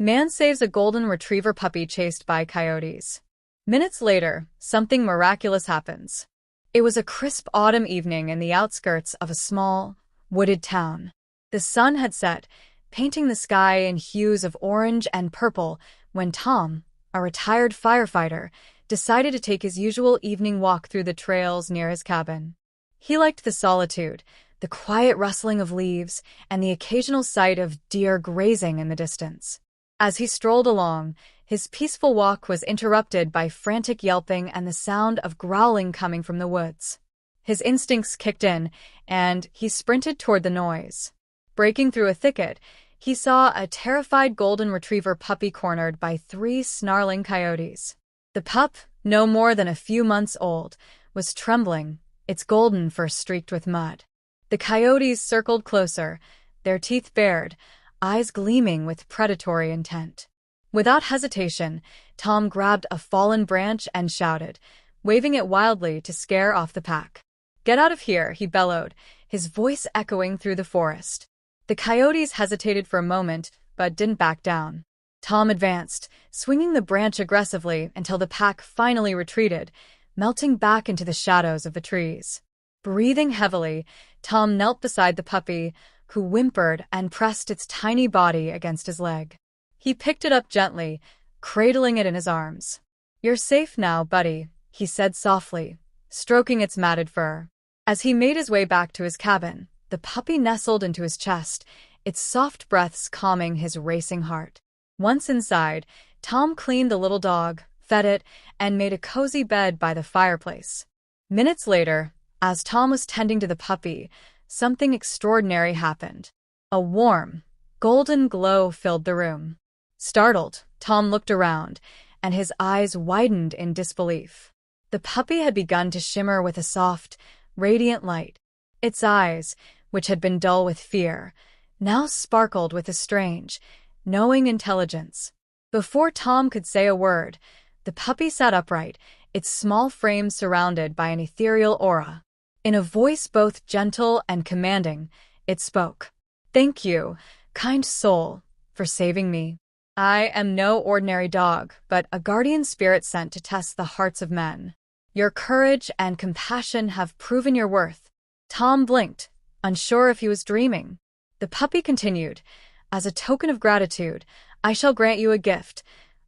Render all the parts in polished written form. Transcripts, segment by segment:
Man saves a golden retriever puppy chased by coyotes. Minutes later, something miraculous happens. It was a crisp autumn evening in the outskirts of a small, wooded town. The sun had set, painting the sky in hues of orange and purple when Tom, a retired firefighter, decided to take his usual evening walk through the trails near his cabin. He liked the solitude, the quiet rustling of leaves, and the occasional sight of deer grazing in the distance. As he strolled along, his peaceful walk was interrupted by frantic yelping and the sound of growling coming from the woods. His instincts kicked in, and he sprinted toward the noise. Breaking through a thicket, he saw a terrified golden retriever puppy cornered by 3 snarling coyotes. The pup, no more than a few months old, was trembling, its golden fur streaked with mud. The coyotes circled closer, their teeth bared, eyes gleaming with predatory intent. Without hesitation, Tom grabbed a fallen branch and shouted, waving it wildly to scare off the pack. "Get out of here," he bellowed, his voice echoing through the forest. The coyotes hesitated for a moment, but didn't back down. Tom advanced, swinging the branch aggressively until the pack finally retreated, melting back into the shadows of the trees. Breathing heavily, Tom knelt beside the puppy, who whimpered and pressed its tiny body against his leg. He picked it up gently, cradling it in his arms. "You're safe now, buddy," he said softly, stroking its matted fur. As he made his way back to his cabin, the puppy nestled into his chest, its soft breaths calming his racing heart. Once inside, Tom cleaned the little dog, fed it, and made a cozy bed by the fireplace. Minutes later, as Tom was tending to the puppy, something extraordinary happened. A warm, golden glow filled the room. Startled, Tom looked around, and his eyes widened in disbelief. The puppy had begun to shimmer with a soft, radiant light. Its eyes, which had been dull with fear, now sparkled with a strange, knowing intelligence. Before Tom could say a word, the puppy sat upright, its small frame surrounded by an ethereal aura. In a voice both gentle and commanding, it spoke. "Thank you, kind soul, for saving me. I am no ordinary dog, but a guardian spirit sent to test the hearts of men. Your courage and compassion have proven your worth." Tom blinked, unsure if he was dreaming. The puppy continued, "As a token of gratitude, I shall grant you a gift,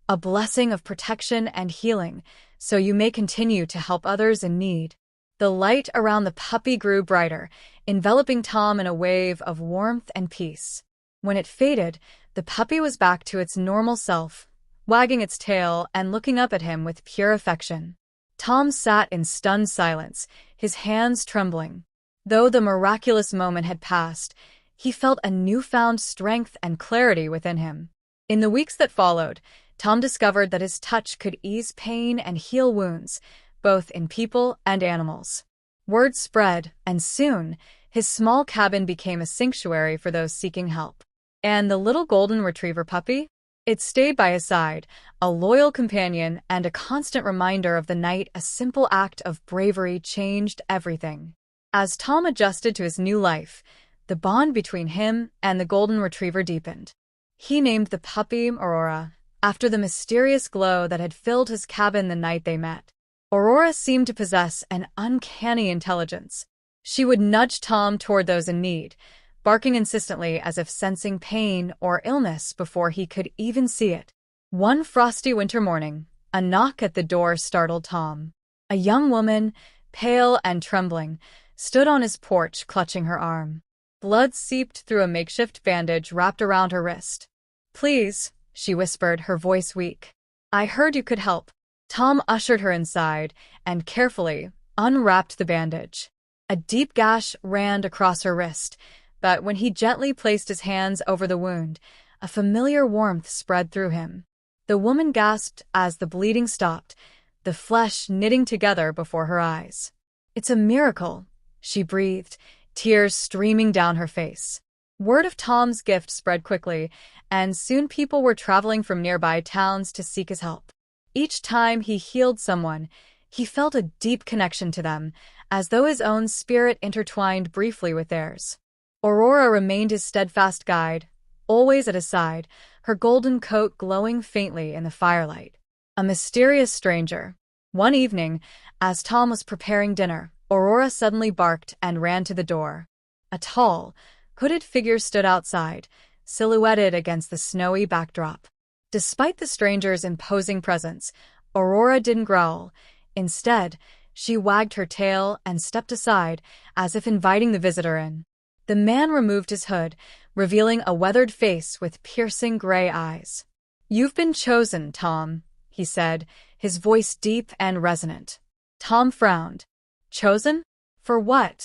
a blessing of protection and healing, so you may continue to help others in need." The light around the puppy grew brighter, enveloping Tom in a wave of warmth and peace. When it faded, the puppy was back to its normal self, wagging its tail and looking up at him with pure affection. Tom sat in stunned silence, his hands trembling. Though the miraculous moment had passed, he felt a newfound strength and clarity within him. In the weeks that followed, Tom discovered that his touch could ease pain and heal wounds, both in people and animals. Word spread, and soon, his small cabin became a sanctuary for those seeking help. And the little golden retriever puppy? It stayed by his side, a loyal companion and a constant reminder of the night a simple act of bravery changed everything. As Tom adjusted to his new life, the bond between him and the golden retriever deepened. He named the puppy Aurora, after the mysterious glow that had filled his cabin the night they met. Aurora seemed to possess an uncanny intelligence. She would nudge Tom toward those in need, barking insistently as if sensing pain or illness before he could even see it. One frosty winter morning, a knock at the door startled Tom. A young woman, pale and trembling, stood on his porch clutching her arm. Blood seeped through a makeshift bandage wrapped around her wrist. "Please," she whispered, her voice weak. "I heard you could help." Tom ushered her inside and carefully unwrapped the bandage. A deep gash ran across her wrist, but when he gently placed his hands over the wound, a familiar warmth spread through him. The woman gasped as the bleeding stopped, the flesh knitting together before her eyes. "It's a miracle," she breathed, tears streaming down her face. Word of Tom's gift spread quickly, and soon people were traveling from nearby towns to seek his help. Each time he healed someone, he felt a deep connection to them, as though his own spirit intertwined briefly with theirs. Aurora remained his steadfast guide, always at his side, her golden coat glowing faintly in the firelight. A mysterious stranger. One evening, as Tom was preparing dinner, Aurora suddenly barked and ran to the door. A tall, hooded figure stood outside, silhouetted against the snowy backdrop. Despite the stranger's imposing presence, Aurora didn't growl. Instead, she wagged her tail and stepped aside, as if inviting the visitor in. The man removed his hood, revealing a weathered face with piercing gray eyes. "You've been chosen, Tom," he said, his voice deep and resonant. Tom frowned. "Chosen? For what?"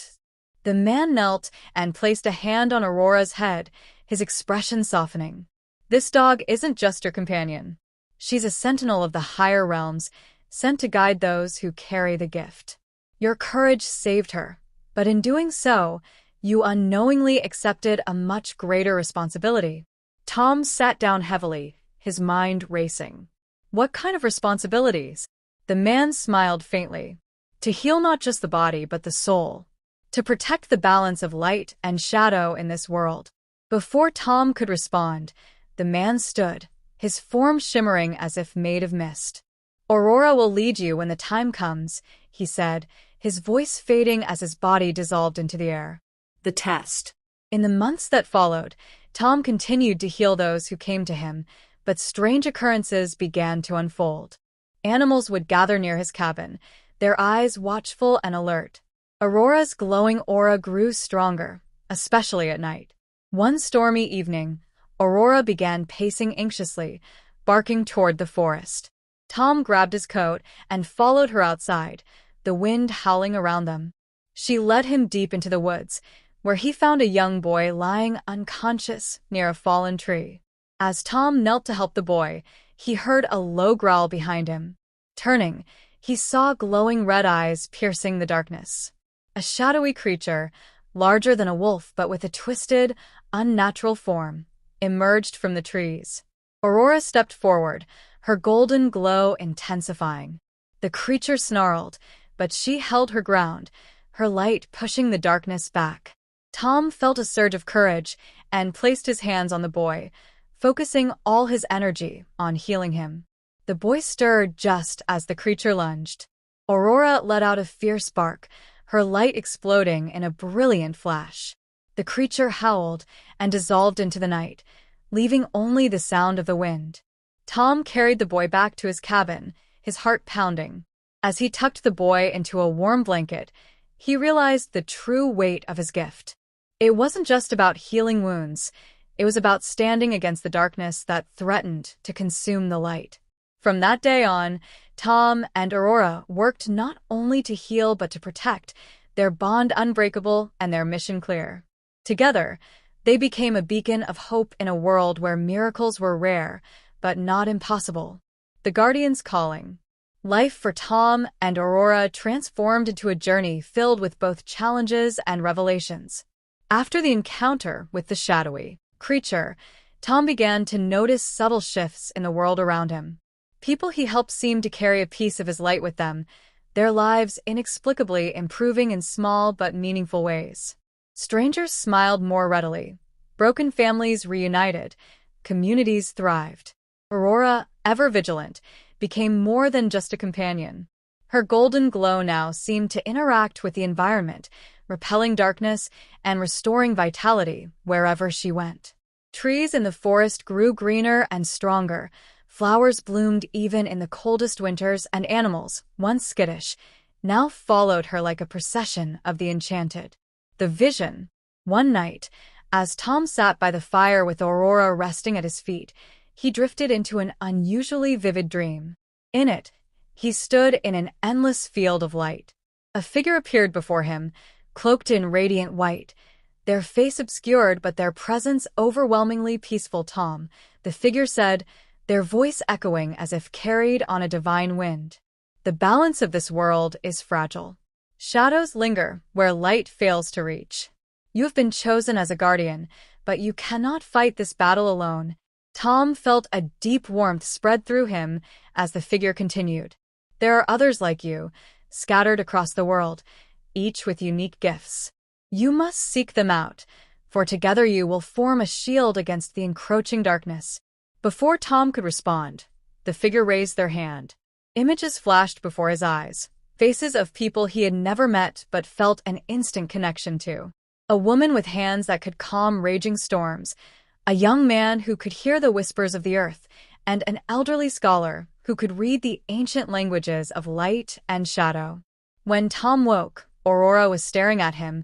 The man knelt and placed a hand on Aurora's head, his expression softening. "This dog isn't just your companion. She's a sentinel of the higher realms, sent to guide those who carry the gift. Your courage saved her, but in doing so, you unknowingly accepted a much greater responsibility." Tom sat down heavily, his mind racing. "What kind of responsibilities?" The man smiled faintly. "To heal not just the body but the soul. To protect the balance of light and shadow in this world." Before Tom could respond, the man stood, his form shimmering as if made of mist. "Aurora will lead you when the time comes," he said, his voice fading as his body dissolved into the air. The test. In the months that followed, Tom continued to heal those who came to him, but strange occurrences began to unfold. Animals would gather near his cabin, their eyes watchful and alert. Aurora's glowing aura grew stronger, especially at night. One stormy evening, Aurora began pacing anxiously, barking toward the forest. Tom grabbed his coat and followed her outside, the wind howling around them. She led him deep into the woods, where he found a young boy lying unconscious near a fallen tree. As Tom knelt to help the boy, he heard a low growl behind him. Turning, he saw glowing red eyes piercing the darkness. A shadowy creature, larger than a wolf but with a twisted, unnatural form, emerged from the trees. Aurora stepped forward, her golden glow intensifying. The creature snarled, but she held her ground, her light pushing the darkness back. Tom felt a surge of courage and placed his hands on the boy, focusing all his energy on healing him. The boy stirred just as the creature lunged. Aurora let out a fierce bark, her light exploding in a brilliant flash. The creature howled and dissolved into the night, leaving only the sound of the wind. Tom carried the boy back to his cabin, his heart pounding. As he tucked the boy into a warm blanket, he realized the true weight of his gift. It wasn't just about healing wounds, it was about standing against the darkness that threatened to consume the light. From that day on, Tom and Aurora worked not only to heal but to protect, their bond unbreakable and their mission clear. Together, they became a beacon of hope in a world where miracles were rare, but not impossible. The Guardian's calling. Life for Tom and Aurora transformed into a journey filled with both challenges and revelations. After the encounter with the shadowy creature, Tom began to notice subtle shifts in the world around him. People he helped seemed to carry a piece of his light with them, their lives inexplicably improving in small but meaningful ways. Strangers smiled more readily. Broken families reunited. Communities thrived. Aurora, ever vigilant, became more than just a companion. Her golden glow now seemed to interact with the environment, repelling darkness and restoring vitality wherever she went. Trees in the forest grew greener and stronger, flowers bloomed even in the coldest winters, and animals, once skittish, now followed her like a procession of the enchanted. The vision. One night, as Tom sat by the fire with Aurora resting at his feet, he drifted into an unusually vivid dream. In it, he stood in an endless field of light. A figure appeared before him, cloaked in radiant white, their face obscured but their presence overwhelmingly peaceful. "Tom," the figure said, their voice echoing as if carried on a divine wind. "The balance of this world is fragile. Shadows linger where light fails to reach. You have been chosen as a guardian, but you cannot fight this battle alone." Tom felt a deep warmth spread through him as the figure continued. "There are others like you, scattered across the world, each with unique gifts. You must seek them out, for together you will form a shield against the encroaching darkness." Before Tom could respond, the figure raised their hand. Images flashed before his eyes, faces of people he had never met but felt an instant connection to. A woman with hands that could calm raging storms, a young man who could hear the whispers of the earth, and an elderly scholar who could read the ancient languages of light and shadow. When Tom woke, Aurora was staring at him,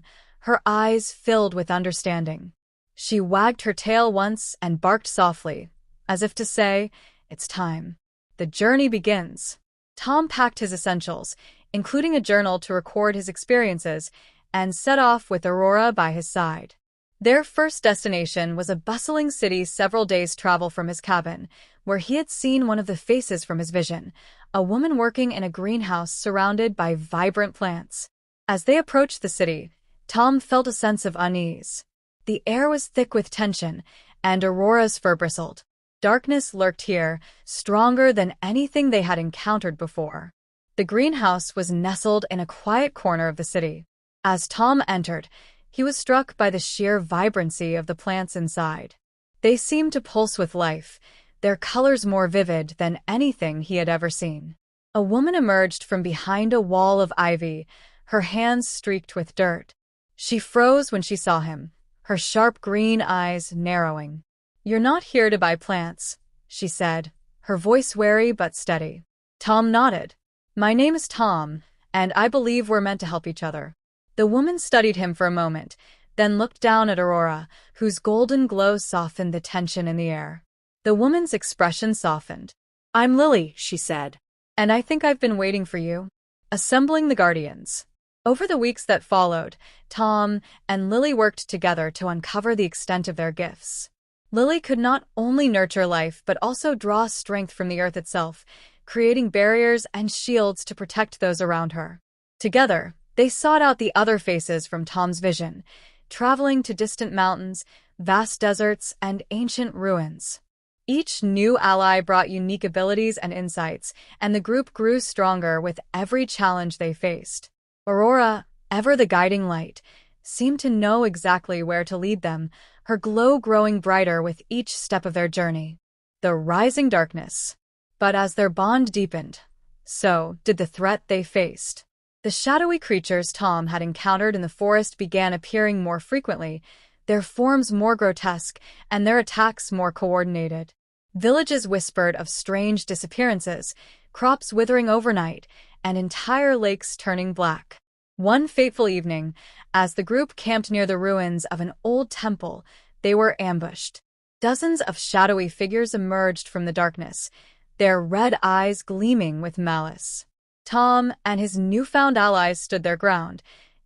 her eyes filled with understanding. She wagged her tail once and barked softly, as if to say, "It's time. The journey begins." Tom packed his essentials, including a journal to record his experiences, and set off with Aurora by his side. Their first destination was a bustling city several days' travel from his cabin, where he had seen one of the faces from his vision, a woman working in a greenhouse surrounded by vibrant plants. As they approached the city, Tom felt a sense of unease. The air was thick with tension, and Aurora's fur bristled. Darkness lurked here, stronger than anything they had encountered before. The greenhouse was nestled in a quiet corner of the city. As Tom entered, he was struck by the sheer vibrancy of the plants inside. They seemed to pulse with life, their colors more vivid than anything he had ever seen. A woman emerged from behind a wall of ivy, her hands streaked with dirt. She froze when she saw him, her sharp green eyes narrowing. "You're not here to buy plants," she said, her voice wary but steady. Tom nodded. "My name is Tom, and I believe we're meant to help each other." The woman studied him for a moment, then looked down at Aurora, whose golden glow softened the tension in the air. The woman's expression softened. "I'm Lily," she said, "and I think I've been waiting for you." Assembling the Guardians. Over the weeks that followed, Tom and Lily worked together to uncover the extent of their gifts. Lily could not only nurture life but also draw strength from the earth itself, creating barriers and shields to protect those around her. Together, they sought out the other faces from Tom's vision, traveling to distant mountains, vast deserts, and ancient ruins. Each new ally brought unique abilities and insights, and the group grew stronger with every challenge they faced. Aurora, ever the guiding light, seemed to know exactly where to lead them, her glow growing brighter with each step of their journey. The rising darkness. But as their bond deepened, so did the threat they faced. The shadowy creatures Tom had encountered in the forest began appearing more frequently, their forms more grotesque and their attacks more coordinated. Villages whispered of strange disappearances, crops withering overnight, and entire lakes turning black. One fateful evening, as the group camped near the ruins of an old temple, they were ambushed. Dozens of shadowy figures emerged from the darkness, their red eyes gleaming with malice. Tom and his newfound allies stood their ground,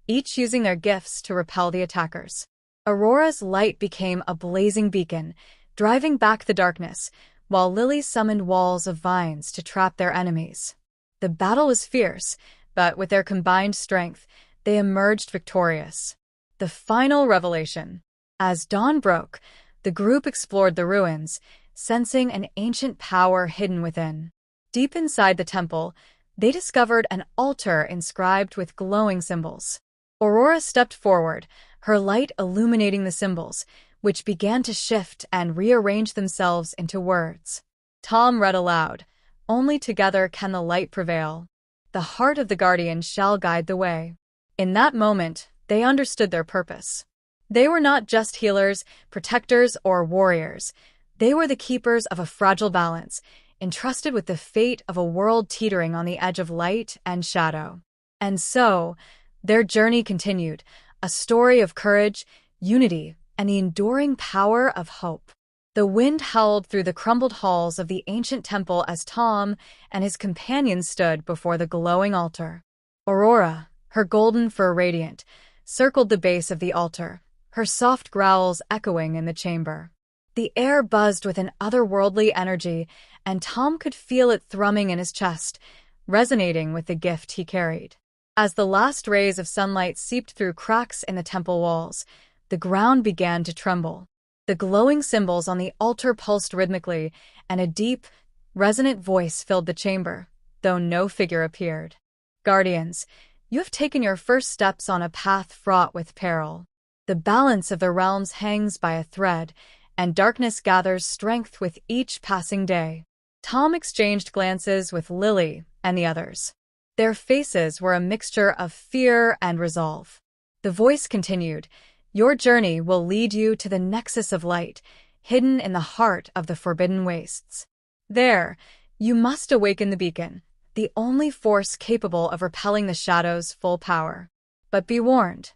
each using their gifts to repel the attackers. Aurora's light became a blazing beacon, driving back the darkness, while Lily summoned walls of vines to trap their enemies. The battle was fierce, but with their combined strength, they emerged victorious. The final revelation. As dawn broke, the group explored the ruins, sensing an ancient power hidden within. Deep inside the temple, they discovered an altar inscribed with glowing symbols. Aurora stepped forward, her light illuminating the symbols, which began to shift and rearrange themselves into words. Tom read aloud, "Only together can the light prevail. The heart of the guardian shall guide the way." In that moment, they understood their purpose. They were not just healers, protectors, or warriors. They were the keepers of a fragile balance, entrusted with the fate of a world teetering on the edge of light and shadow. And so, their journey continued, a story of courage, unity, and the enduring power of hope. The wind howled through the crumbled halls of the ancient temple as Tom and his companions stood before the glowing altar. Aurora, her golden fur radiant, circled the base of the altar, her soft growls echoing in the chamber. The air buzzed with an otherworldly energy, and Tom could feel it thrumming in his chest, resonating with the gift he carried. As the last rays of sunlight seeped through cracks in the temple walls, the ground began to tremble. The glowing symbols on the altar pulsed rhythmically, and a deep, resonant voice filled the chamber, though no figure appeared. "Guardians, you have taken your first steps on a path fraught with peril. The balance of the realms hangs by a thread, and darkness gathers strength with each passing day. Tom exchanged glances with Lily and the others. Their faces were a mixture of fear and resolve. The voice continued, "Your journey will lead you to the Nexus of Light, hidden in the heart of the Forbidden Wastes. There, you must awaken the beacon, the only force capable of repelling the Shadow's full power. But be warned,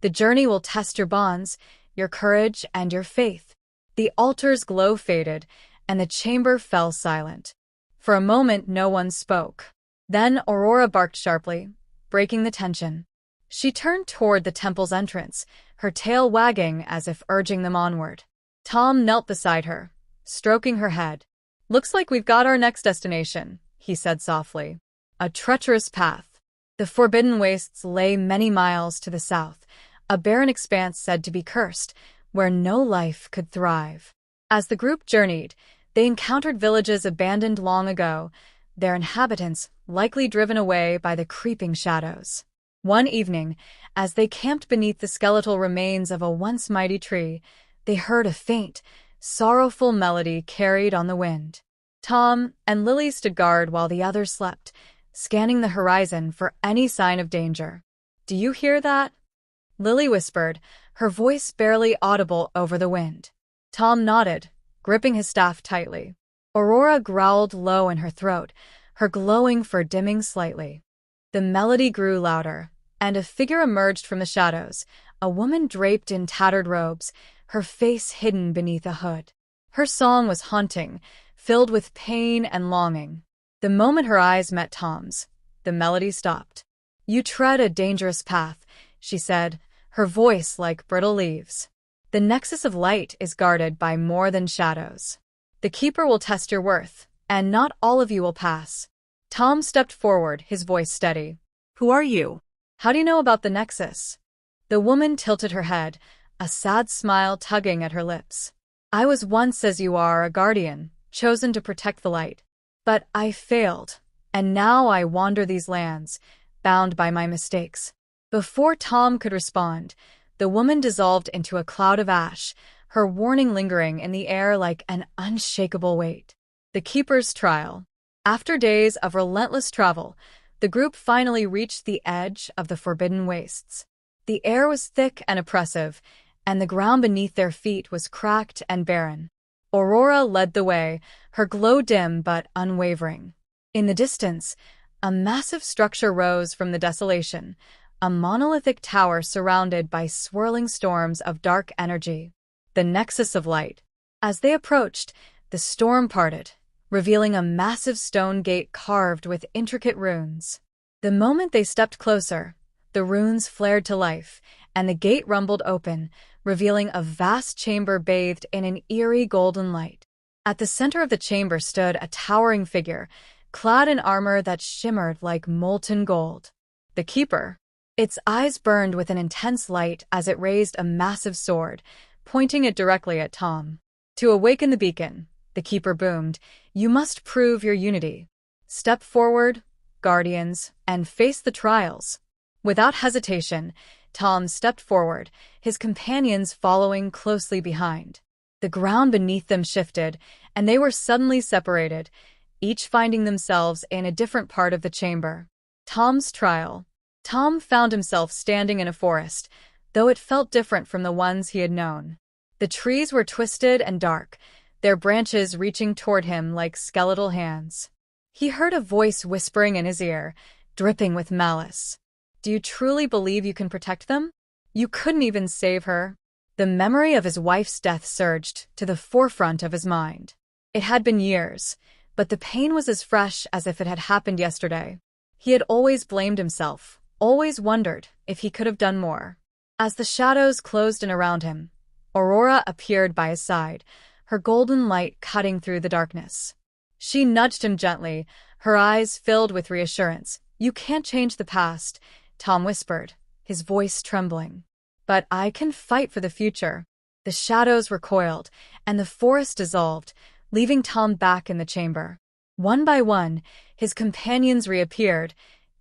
the journey will test your bonds, your courage, and your faith." The altar's glow faded, and the chamber fell silent. For a moment, no one spoke. Then Aurora barked sharply, breaking the tension. She turned toward the temple's entrance, her tail wagging as if urging them onward. Tom knelt beside her, stroking her head. "Looks like we've got our next destination," he said softly. "A treacherous path." The Forbidden Wastes lay many miles to the south, a barren expanse said to be cursed, where no life could thrive. As the group journeyed, they encountered villages abandoned long ago, their inhabitants likely driven away by the creeping shadows. One evening, as they camped beneath the skeletal remains of a once mighty tree, they heard a faint, sorrowful melody carried on the wind. Tom and Lily stood guard while the others slept, scanning the horizon for any sign of danger. "Do you hear that?" Lily whispered, her voice barely audible over the wind. Tom nodded, gripping his staff tightly. Aurora growled low in her throat, her glowing fur dimming slightly. The melody grew louder, and a figure emerged from the shadows, a woman draped in tattered robes, her face hidden beneath a hood. Her song was haunting, filled with pain and longing. The moment her eyes met Tom's, the melody stopped. "You tread a dangerous path," she said, her voice like brittle leaves. "The Nexus of Light is guarded by more than shadows. The Keeper will test your worth, and not all of you will pass." Tom stepped forward, his voice steady. "Who are you? How do you know about the Nexus?" The woman tilted her head, a sad smile tugging at her lips. "I was once, as you are, a guardian, chosen to protect the light. But I failed, and now I wander these lands, bound by my mistakes." Before Tom could respond, the woman dissolved into a cloud of ash, her warning lingering in the air like an unshakable weight. The Keeper's Trial. After days of relentless travel, the group finally reached the edge of the Forbidden Wastes. The air was thick and oppressive, and the ground beneath their feet was cracked and barren. Aurora led the way, her glow dim but unwavering. In the distance, a massive structure rose from the desolation, a monolithic tower surrounded by swirling storms of dark energy. The Nexus of Light. As they approached, the storm parted, revealing a massive stone gate carved with intricate runes. The moment they stepped closer, the runes flared to life, and the gate rumbled open, revealing a vast chamber bathed in an eerie golden light. At the center of the chamber stood a towering figure, clad in armor that shimmered like molten gold. The Keeper. Its eyes burned with an intense light as it raised a massive sword, pointing it directly at Tom. "To awaken the beacon," the Keeper boomed, "you must prove your unity. Step forward, guardians, and face the trials." Without hesitation, Tom stepped forward, his companions following closely behind. The ground beneath them shifted, and they were suddenly separated, each finding themselves in a different part of the chamber. Tom's trial. Tom found himself standing in a forest, though it felt different from the ones he had known. The trees were twisted and dark, their branches reaching toward him like skeletal hands. He heard a voice whispering in his ear, dripping with malice. "Do you truly believe you can protect them? You couldn't even save her." The memory of his wife's death surged to the forefront of his mind. It had been years, but the pain was as fresh as if it had happened yesterday. He had always blamed himself, always wondered if he could have done more. As the shadows closed in around him, Aurora appeared by his side, her golden light cutting through the darkness. She nudged him gently, her eyes filled with reassurance. "You can't change the past," Tom whispered, his voice trembling. "But I can fight for the future." The shadows recoiled, and the forest dissolved, leaving Tom back in the chamber. One by one, his companions reappeared,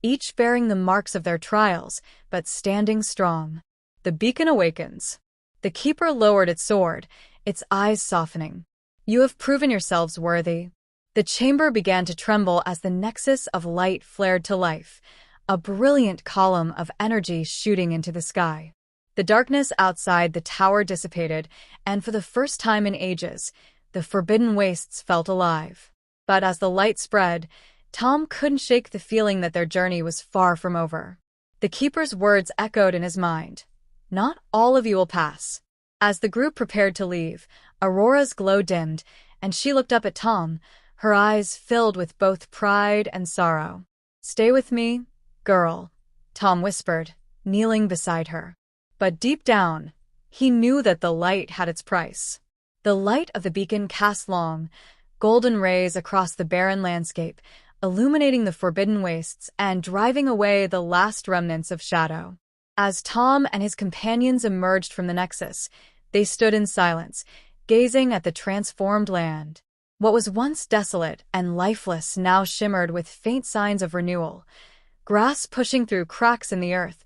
each bearing the marks of their trials, but standing strong. The beacon awakens. The keeper lowered its sword, its eyes softening. "You have proven yourselves worthy." The chamber began to tremble as the nexus of light flared to life, a brilliant column of energy shooting into the sky. The darkness outside the tower dissipated, and for the first time in ages, the Forbidden Wastes felt alive. But as the light spread, Tom couldn't shake the feeling that their journey was far from over. The keeper's words echoed in his mind. "Not all of you will pass." As the group prepared to leave, Aurora's glow dimmed, and she looked up at Tom, her eyes filled with both pride and sorrow. "Stay with me, girl," Tom whispered, kneeling beside her. But deep down, he knew that the light had its price. The light of the beacon cast long, golden rays across the barren landscape, illuminating the Forbidden Wastes and driving away the last remnants of shadow. As Tom and his companions emerged from the Nexus, they stood in silence, gazing at the transformed land. What was once desolate and lifeless now shimmered with faint signs of renewal. Grass pushing through cracks in the earth,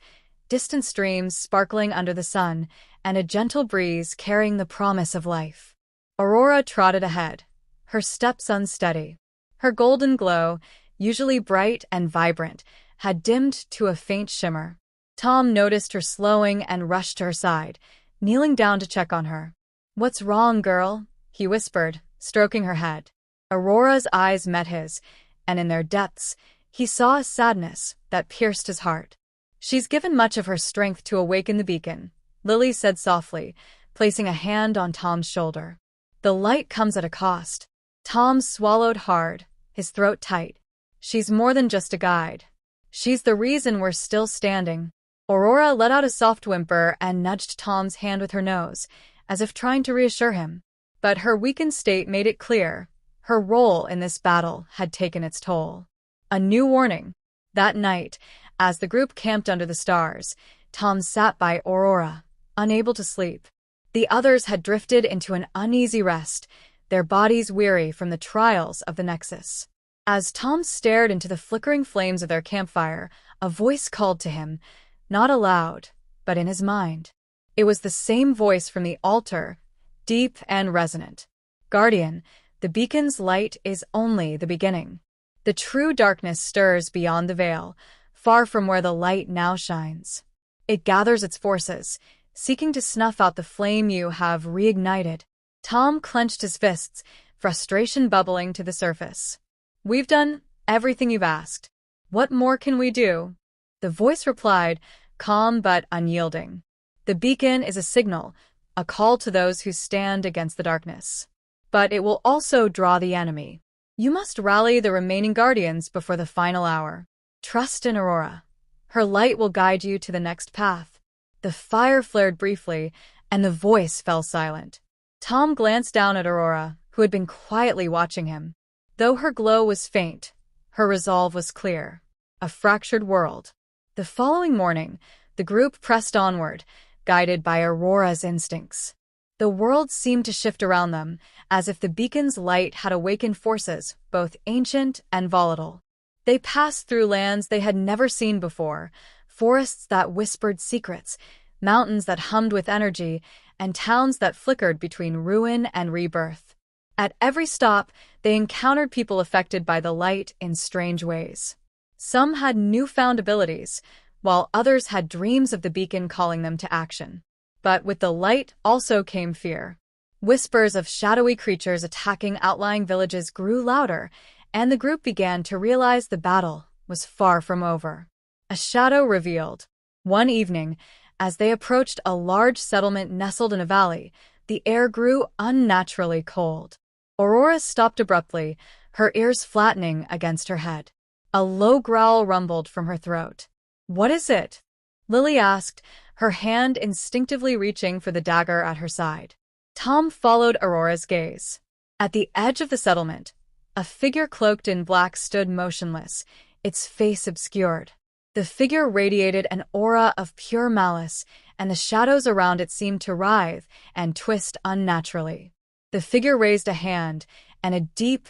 distant streams sparkling under the sun, and a gentle breeze carrying the promise of life. Aurora trotted ahead, her steps unsteady. Her golden glow, usually bright and vibrant, had dimmed to a faint shimmer. Tom noticed her slowing and rushed to her side, kneeling down to check on her. "What's wrong, girl?" he whispered, stroking her head. Aurora's eyes met his, and in their depths, he saw a sadness that pierced his heart. "She's given much of her strength to awaken the beacon," Lily said softly, placing a hand on Tom's shoulder. "The light comes at a cost." Tom swallowed hard, his throat tight. "She's more than just a guide. She's the reason we're still standing." Aurora let out a soft whimper and nudged Tom's hand with her nose, as if trying to reassure him. But her weakened state made it clear her role in this battle had taken its toll. A new warning. That night, as the group camped under the stars, Tom sat by Aurora, unable to sleep. The others had drifted into an uneasy rest, their bodies weary from the trials of the Nexus. As Tom stared into the flickering flames of their campfire, a voice called to him, not aloud, but in his mind. It was the same voice from the altar, deep and resonant. "Guardian, the beacon's light is only the beginning. The true darkness stirs beyond the veil, far from where the light now shines. It gathers its forces, seeking to snuff out the flame you have reignited." Tom clenched his fists, frustration bubbling to the surface. "We've done everything you've asked. What more can we do?" The voice replied, calm but unyielding. "The beacon is a signal, a call to those who stand against the darkness. But it will also draw the enemy. You must rally the remaining guardians before the final hour. Trust in Aurora. Her light will guide you to the next path." The fire flared briefly, and the voice fell silent. Tom glanced down at Aurora, who had been quietly watching him. Though her glow was faint, her resolve was clear. A fractured world. The following morning, the group pressed onward, guided by Aurora's instincts. The world seemed to shift around them, as if the beacon's light had awakened forces, both ancient and volatile. They passed through lands they had never seen before, forests that whispered secrets, mountains that hummed with energy, and towns that flickered between ruin and rebirth. At every stop, they encountered people affected by the light in strange ways. Some had newfound abilities, while others had dreams of the beacon calling them to action. But with the light also came fear. Whispers of shadowy creatures attacking outlying villages grew louder, and the group began to realize the battle was far from over. A shadow revealed. One evening, as they approached a large settlement nestled in a valley, the air grew unnaturally cold. Aurora stopped abruptly, her ears flattening against her head. A low growl rumbled from her throat. "What is it?" Lily asked, her hand instinctively reaching for the dagger at her side. Tom followed Aurora's gaze. At the edge of the settlement, a figure cloaked in black stood motionless, its face obscured. The figure radiated an aura of pure malice, and the shadows around it seemed to writhe and twist unnaturally. The figure raised a hand, and a deep,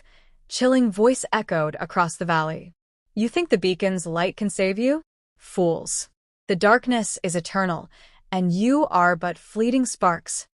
chilling voice echoed across the valley. "You think the beacon's light can save you? Fools. The darkness is eternal, and you are but fleeting sparks."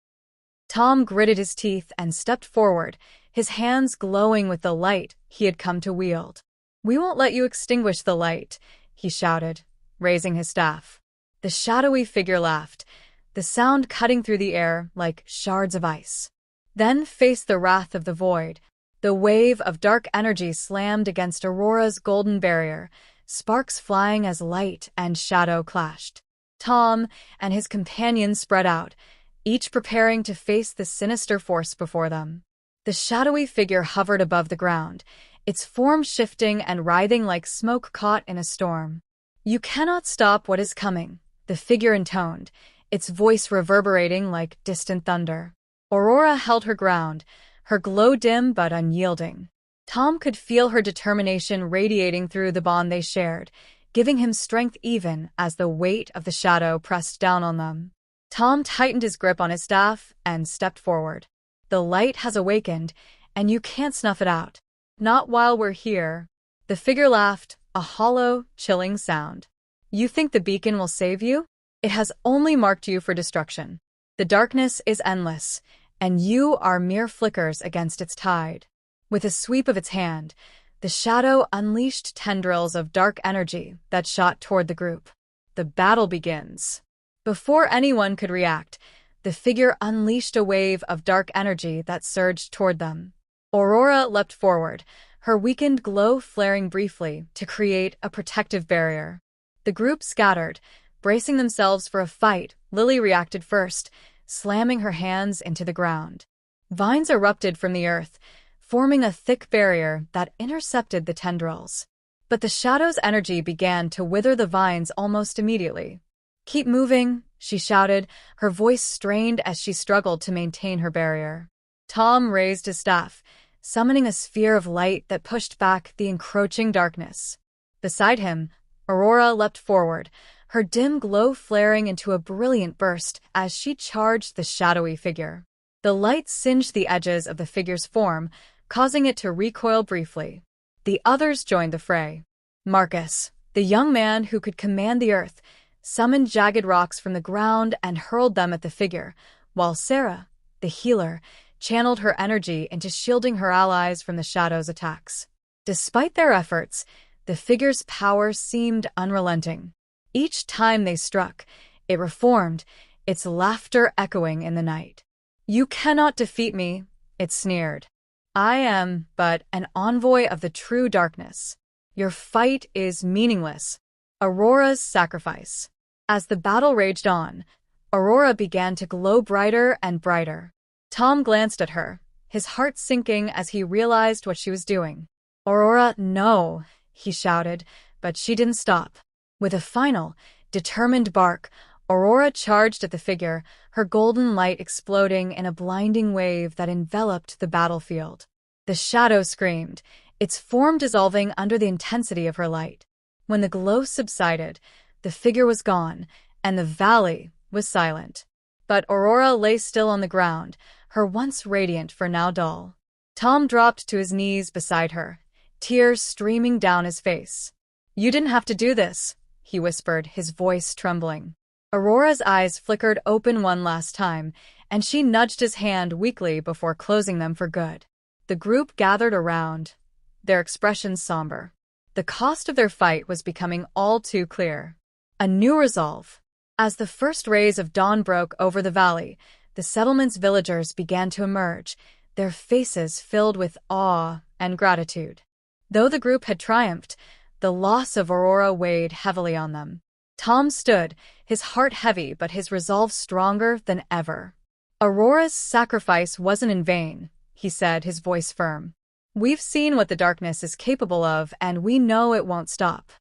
Tom gritted his teeth and stepped forward, his hands glowing with the light he had come to wield. "We won't let you extinguish the light," he shouted, raising his staff. The shadowy figure laughed, the sound cutting through the air like shards of ice. Then faced the wrath of the void. The wave of dark energy slammed against Aurora's golden barrier, sparks flying as light and shadow clashed. Tom and his companions spread out, each preparing to face the sinister force before them. The shadowy figure hovered above the ground, its form shifting and writhing like smoke caught in a storm. "You cannot stop what is coming," the figure intoned, its voice reverberating like distant thunder. Aurora held her ground, her glow dim but unyielding. Tom could feel her determination radiating through the bond they shared, giving him strength even as the weight of the shadow pressed down on them. Tom tightened his grip on his staff and stepped forward. "The light has awakened, and you can't snuff it out. Not while we're here." The figure laughed, a hollow, chilling sound. "You think the beacon will save you? It has only marked you for destruction. The darkness is endless, and you are mere flickers against its tide." With a sweep of its hand, the shadow unleashed tendrils of dark energy that shot toward the group. The battle begins. Before anyone could react, the figure unleashed a wave of dark energy that surged toward them. Aurora leapt forward, her weakened glow flaring briefly to create a protective barrier. The group scattered, bracing themselves for a fight. Lily reacted first, slamming her hands into the ground. Vines erupted from the earth, forming a thick barrier that intercepted the tendrils. But the shadow's energy began to wither the vines almost immediately. "Keep moving," she shouted, her voice strained as she struggled to maintain her barrier. Tom raised his staff, summoning a sphere of light that pushed back the encroaching darkness. Beside him, Aurora leapt forward, her dim glow flaring into a brilliant burst as she charged the shadowy figure. The light singed the edges of the figure's form, causing it to recoil briefly. The others joined the fray. Marcus, the young man who could command the earth, summoned jagged rocks from the ground and hurled them at the figure, while Sarah, the healer, channeled her energy into shielding her allies from the shadow's attacks. Despite their efforts, the figure's power seemed unrelenting. Each time they struck, it reformed, its laughter echoing in the night. "You cannot defeat me," it sneered. "I am but an envoy of the true darkness. Your fight is meaningless." Aurora's sacrifice. As the battle raged on, Aurora began to glow brighter and brighter. Tom glanced at her, his heart sinking as he realized what she was doing. "Aurora, no," he shouted, but she didn't stop. With a final, determined bark, Aurora charged at the figure, her golden light exploding in a blinding wave that enveloped the battlefield. The shadow screamed, its form dissolving under the intensity of her light. When the glow subsided, the figure was gone, and the valley was silent. But Aurora lay still on the ground, her once radiant for now dull. Tom dropped to his knees beside her, tears streaming down his face. "You didn't have to do this," he whispered, his voice trembling. Aurora's eyes flickered open one last time, and she nudged his hand weakly before closing them for good. The group gathered around, their expressions somber. The cost of their fight was becoming all too clear. A new resolve. As the first rays of dawn broke over the valley, the settlement's villagers began to emerge, their faces filled with awe and gratitude. Though the group had triumphed, the loss of Aurora weighed heavily on them. Tom stood, his heart heavy but his resolve stronger than ever. "Aurora's sacrifice wasn't in vain," he said, his voice firm. "We've seen what the darkness is capable of, and we know it won't stop.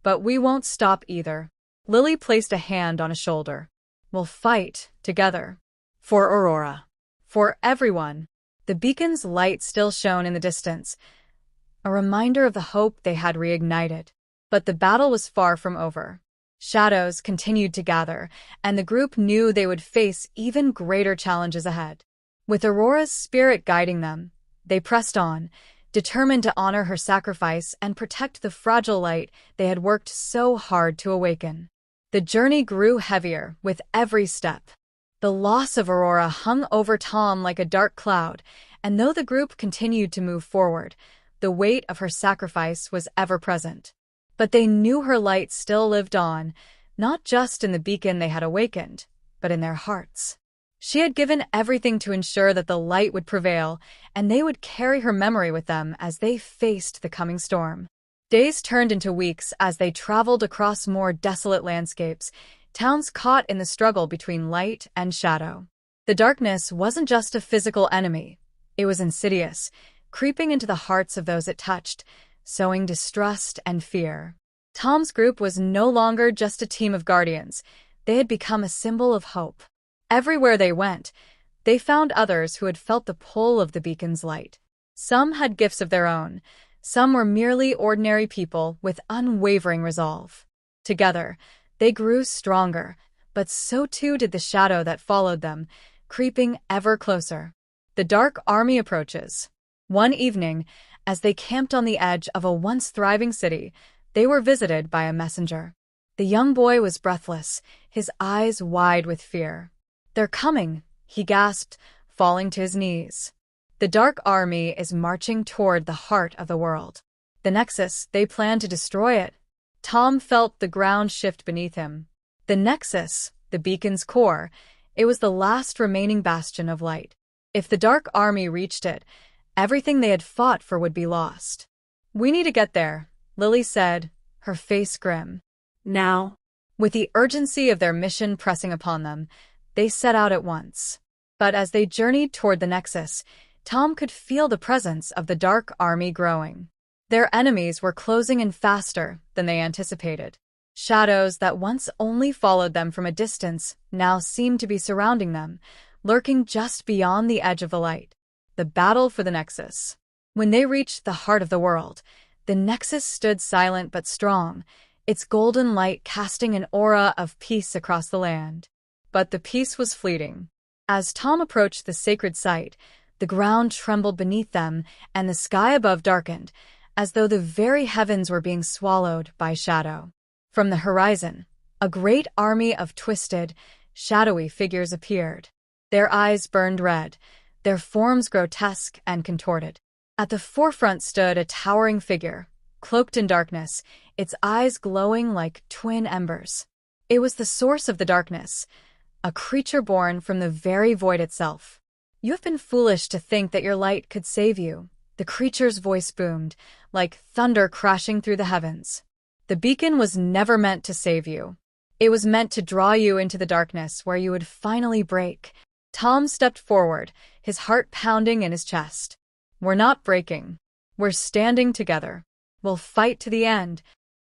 But we won't stop either." Lily placed a hand on his shoulder. "We'll fight together. For Aurora. For everyone." The beacon's light still shone in the distance, a reminder of the hope they had reignited. But the battle was far from over. Shadows continued to gather, and the group knew they would face even greater challenges ahead. With Aurora's spirit guiding them, they pressed on, determined to honor her sacrifice and protect the fragile light they had worked so hard to awaken. The journey grew heavier with every step. The loss of Aurora hung over Tom like a dark cloud, and though the group continued to move forward, the weight of her sacrifice was ever present. But they knew her light still lived on, not just in the beacon they had awakened, but in their hearts. She had given everything to ensure that the light would prevail, and they would carry her memory with them as they faced the coming storm. Days turned into weeks as they traveled across more desolate landscapes, towns caught in the struggle between light and shadow. The darkness wasn't just a physical enemy. It was insidious, creeping into the hearts of those it touched, sowing distrust and fear. Tom's group was no longer just a team of guardians. They had become a symbol of hope. Everywhere they went, they found others who had felt the pull of the beacon's light. Some had gifts of their own. Some were merely ordinary people with unwavering resolve. Together, they grew stronger, but so too did the shadow that followed them, creeping ever closer. The dark army approaches. One evening, as they camped on the edge of a once thriving city, they were visited by a messenger. The young boy was breathless, his eyes wide with fear. "They're coming," he gasped, falling to his knees. The Dark Army is marching toward the heart of the world. The Nexus, they plan to destroy it. Tom felt the ground shift beneath him. The Nexus, the beacon's core, it was the last remaining bastion of light. If the Dark Army reached it, everything they had fought for would be lost. "We need to get there," Lily said, her face grim. Now. With the urgency of their mission pressing upon them, they set out at once. But as they journeyed toward the Nexus, Tom could feel the presence of the Dark Army growing. Their enemies were closing in faster than they anticipated. Shadows that once only followed them from a distance now seemed to be surrounding them, lurking just beyond the edge of the light. The battle for the Nexus. When they reached the heart of the world, the Nexus stood silent but strong, its golden light casting an aura of peace across the land. But the peace was fleeting. As Tom approached the sacred site, the ground trembled beneath them and the sky above darkened, as though the very heavens were being swallowed by shadow. From the horizon, a great army of twisted, shadowy figures appeared. Their eyes burned red, their forms grotesque and contorted. At the forefront stood a towering figure, cloaked in darkness, its eyes glowing like twin embers. It was the source of the darkness, a creature born from the very void itself. "You have been foolish to think that your light could save you," the creature's voice boomed, like thunder crashing through the heavens. "The beacon was never meant to save you. It was meant to draw you into the darkness where you would finally break." Tom stepped forward, his heart pounding in his chest. "We're not breaking. We're standing together. We'll fight to the end."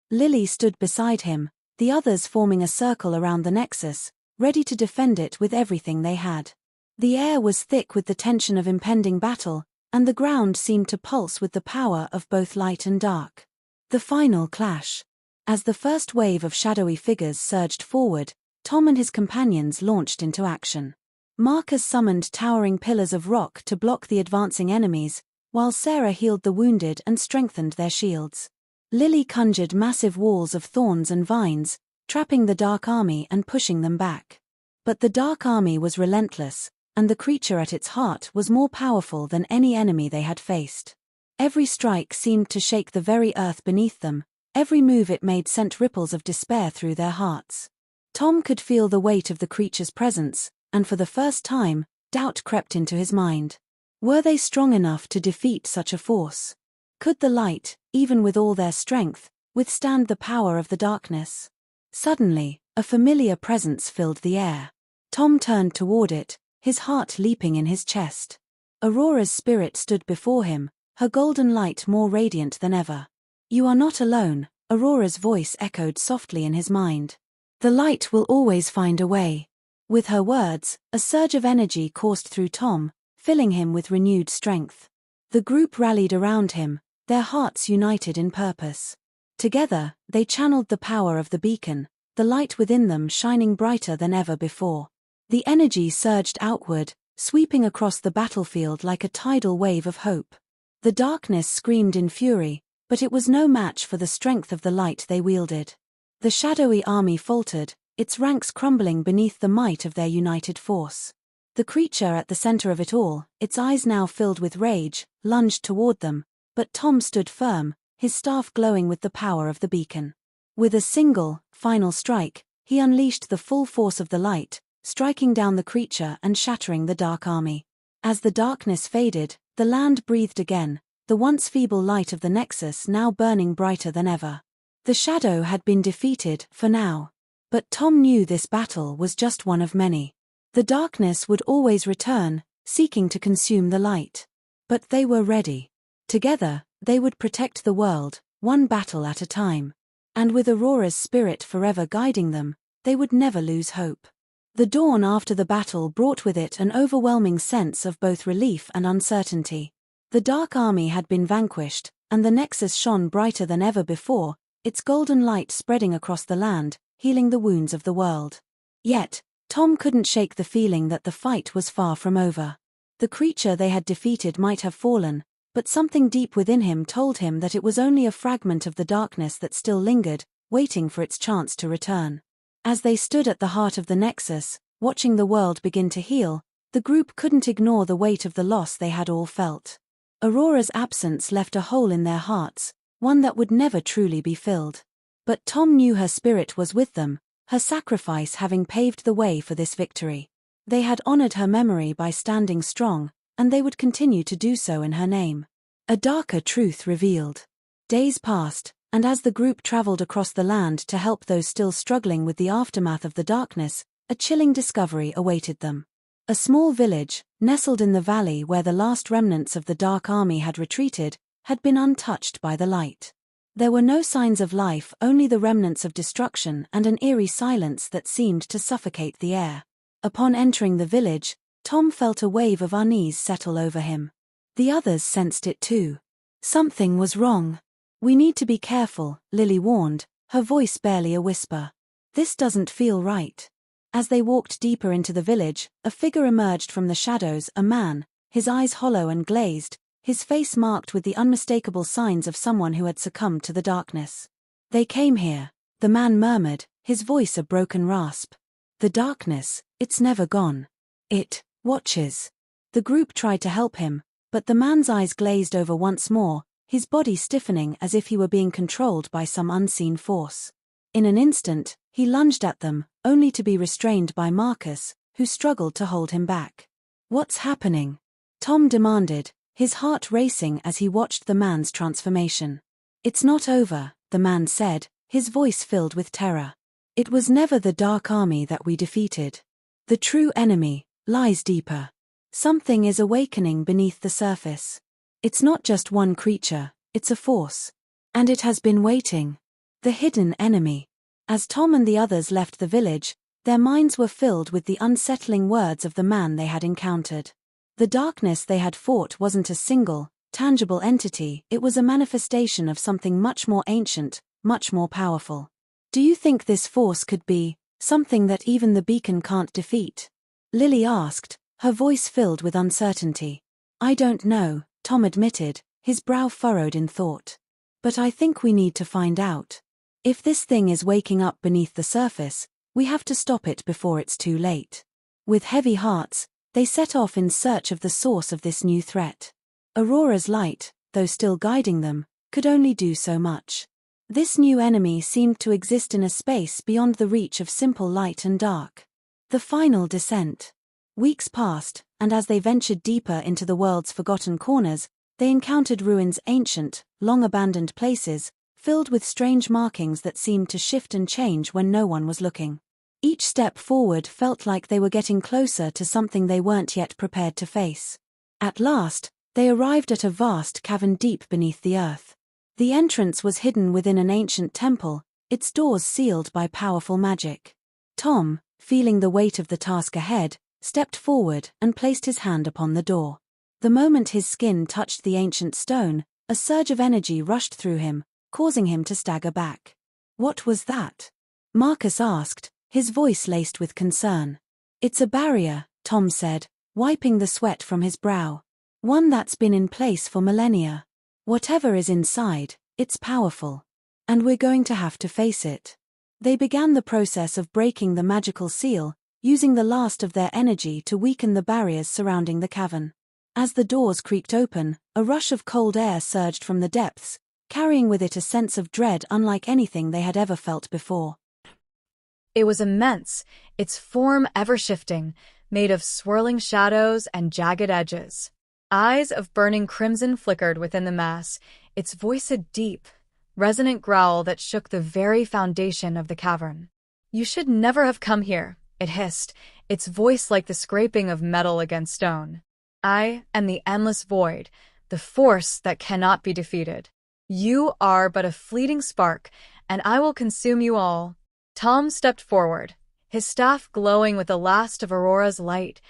Lily stood beside him, the others forming a circle around the Nexus, ready to defend it with everything they had. The air was thick with the tension of impending battle, and the ground seemed to pulse with the power of both light and dark. The final clash. As the first wave of shadowy figures surged forward, Tom and his companions launched into action. Marcus summoned towering pillars of rock to block the advancing enemies, while Sarah healed the wounded and strengthened their shields. Lily conjured massive walls of thorns and vines, trapping the Dark Army and pushing them back. But the Dark Army was relentless, and the creature at its heart was more powerful than any enemy they had faced. Every strike seemed to shake the very earth beneath them, every move it made sent ripples of despair through their hearts. Tom could feel the weight of the creature's presence, and for the first time, doubt crept into his mind. Were they strong enough to defeat such a force? Could the light, even with all their strength, withstand the power of the darkness? Suddenly, a familiar presence filled the air. Tom turned toward it, his heart leaping in his chest. Aurora's spirit stood before him, her golden light more radiant than ever. "You are not alone," Aurora's voice echoed softly in his mind. "The light will always find a way." With her words, a surge of energy coursed through Tom, filling him with renewed strength. The group rallied around him, their hearts united in purpose. Together, they channeled the power of the beacon, the light within them shining brighter than ever before. The energy surged outward, sweeping across the battlefield like a tidal wave of hope. The darkness screamed in fury, but it was no match for the strength of the light they wielded. The shadowy army faltered, its ranks crumbling beneath the might of their united force. The creature at the center of it all, its eyes now filled with rage, lunged toward them, but Tom stood firm, his staff glowing with the power of the beacon. With a single, final strike, he unleashed the full force of the light, striking down the creature and shattering the dark army. As the darkness faded, the land breathed again, the once feeble light of the Nexus now burning brighter than ever. The shadow had been defeated, for now. But Tom knew this battle was just one of many. The darkness would always return, seeking to consume the light. But they were ready. Together, they would protect the world, one battle at a time. And with Aurora's spirit forever guiding them, they would never lose hope. The dawn after the battle brought with it an overwhelming sense of both relief and uncertainty. The dark army had been vanquished, and the Nexus shone brighter than ever before, its golden light spreading across the land, healing the wounds of the world. Yet, Tom couldn't shake the feeling that the fight was far from over. The creature they had defeated might have fallen, but something deep within him told him that it was only a fragment of the darkness that still lingered, waiting for its chance to return. As they stood at the heart of the Nexus, watching the world begin to heal, the group couldn't ignore the weight of the loss they had all felt. Aurora's absence left a hole in their hearts, one that would never truly be filled. But Tom knew her spirit was with them, her sacrifice having paved the way for this victory. They had honored her memory by standing strong, and they would continue to do so in her name. A darker truth revealed. Days passed, and as the group traveled across the land to help those still struggling with the aftermath of the darkness, a chilling discovery awaited them. A small village, nestled in the valley where the last remnants of the Dark Army had retreated, had been untouched by the light. There were no signs of life, only the remnants of destruction and an eerie silence that seemed to suffocate the air. Upon entering the village, Tom felt a wave of unease settle over him. The others sensed it too. Something was wrong. "We need to be careful," Lily warned, her voice barely a whisper. "This doesn't feel right." As they walked deeper into the village, a figure emerged from the shadows, a man, his eyes hollow and glazed, his face marked with the unmistakable signs of someone who had succumbed to the darkness. "They came here," the man murmured, his voice a broken rasp. "The darkness, it's never gone. It watches." The group tried to help him, but the man's eyes glazed over once more, his body stiffening as if he were being controlled by some unseen force. In an instant, he lunged at them, only to be restrained by Marcus, who struggled to hold him back. "What's happening?" Tom demanded, his heart racing as he watched the man's transformation. "It's not over," the man said, his voice filled with terror. "It was never the Dark Army that we defeated. The true enemy lies deeper. Something is awakening beneath the surface. It's not just one creature, it's a force. And it has been waiting. The hidden enemy." As Tom and the others left the village, their minds were filled with the unsettling words of the man they had encountered. The darkness they had fought wasn't a single, tangible entity, it was a manifestation of something much more ancient, much more powerful. "Do you think this force could be something that even the beacon can't defeat?" Lily asked, her voice filled with uncertainty. "I don't know," Tom admitted, his brow furrowed in thought. "But I think we need to find out. If this thing is waking up beneath the surface, we have to stop it before it's too late." With heavy hearts, they set off in search of the source of this new threat. Aurora's light, though still guiding them, could only do so much. This new enemy seemed to exist in a space beyond the reach of simple light and dark. The final descent. Weeks passed, and as they ventured deeper into the world's forgotten corners, they encountered ruins, ancient, long-abandoned places, filled with strange markings that seemed to shift and change when no one was looking. Each step forward felt like they were getting closer to something they weren't yet prepared to face. At last, they arrived at a vast cavern deep beneath the earth. The entrance was hidden within an ancient temple, its doors sealed by powerful magic. Tom, feeling the weight of the task ahead, stepped forward and placed his hand upon the door. The moment his skin touched the ancient stone, a surge of energy rushed through him, causing him to stagger back. "What was that?" Marcus asked, his voice laced with concern. "It's a barrier," Tom said, wiping the sweat from his brow. "One that's been in place for millennia. Whatever is inside, it's powerful. And we're going to have to face it." They began the process of breaking the magical seal, using the last of their energy to weaken the barriers surrounding the cavern. As the doors creaked open, a rush of cold air surged from the depths, carrying with it a sense of dread unlike anything they had ever felt before. It was immense, its form ever-shifting, made of swirling shadows and jagged edges. Eyes of burning crimson flickered within the mass, its voice a deep, resonant growl that shook the very foundation of the cavern. "You should never have come here," it hissed, its voice like the scraping of metal against stone. "I am the endless void, the force that cannot be defeated. You are but a fleeting spark, and I will consume you all." Tom stepped forward, his staff glowing with the last of Aurora's light,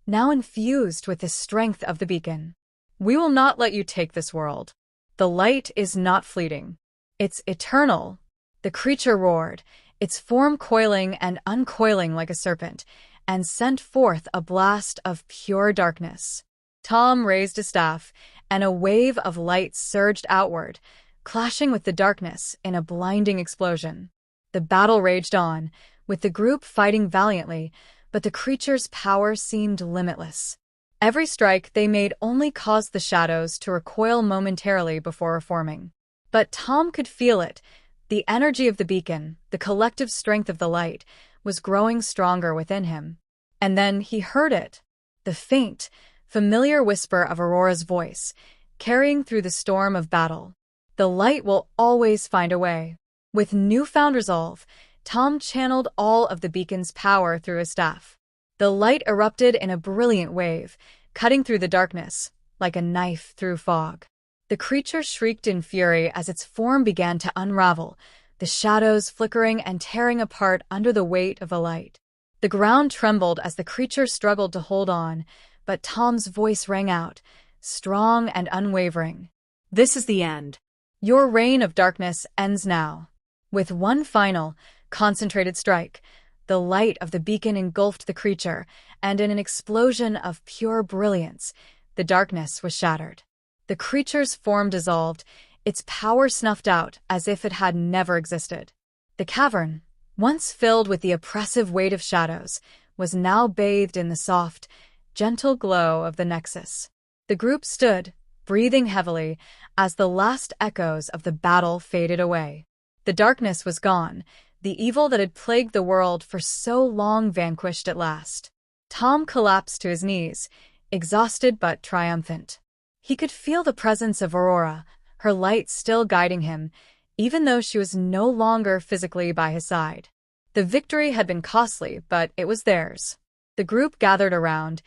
now infused with the strength of the beacon. "We will not let you take this world. The light is not fleeting. It's eternal." The creature roared, its form coiling and uncoiling like a serpent, and sent forth a blast of pure darkness. Tom raised a staff, and a wave of light surged outward, clashing with the darkness in a blinding explosion. The battle raged on, with the group fighting valiantly, but the creature's power seemed limitless. Every strike they made only caused the shadows to recoil momentarily before reforming. But Tom could feel it. The energy of the beacon, the collective strength of the light, was growing stronger within him. And then he heard it, the faint, familiar whisper of Aurora's voice, carrying through the storm of battle. "The light will always find a way." With newfound resolve, Tom channeled all of the beacon's power through his staff. The light erupted in a brilliant wave, cutting through the darkness, like a knife through fog. The creature shrieked in fury as its form began to unravel, the shadows flickering and tearing apart under the weight of the light. The ground trembled as the creature struggled to hold on, but Tom's voice rang out, strong and unwavering. "This is the end. Your reign of darkness ends now." With one final, concentrated strike, the light of the beacon engulfed the creature, and in an explosion of pure brilliance, the darkness was shattered. The creature's form dissolved, its power snuffed out as if it had never existed. The cavern, once filled with the oppressive weight of shadows, was now bathed in the soft, gentle glow of the Nexus. The group stood, breathing heavily, as the last echoes of the battle faded away. The darkness was gone, the evil that had plagued the world for so long vanquished at last. Tom collapsed to his knees, exhausted but triumphant. He could feel the presence of Aurora, her light still guiding him, even though she was no longer physically by his side. The victory had been costly, but it was theirs. The group gathered around,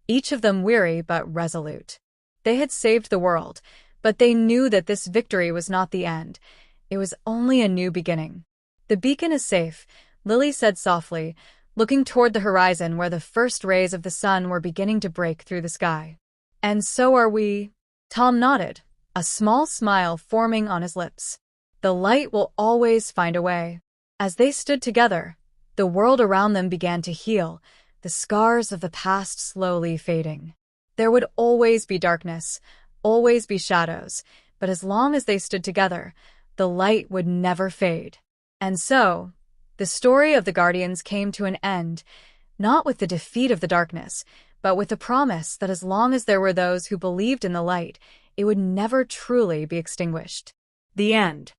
each of them weary but resolute. They had saved the world, but they knew that this victory was not the end. It was only a new beginning. "The beacon is safe," Lily said softly, looking toward the horizon where the first rays of the sun were beginning to break through the sky. "And so are we." Tom nodded, a small smile forming on his lips. "The light will always find a way." As they stood together, the world around them began to heal, the scars of the past slowly fading. There would always be darkness, always be shadows, but as long as they stood together, the light would never fade. And so, the story of the Guardians came to an end, not with the defeat of the darkness, but with the promise that as long as there were those who believed in the light, it would never truly be extinguished. The end.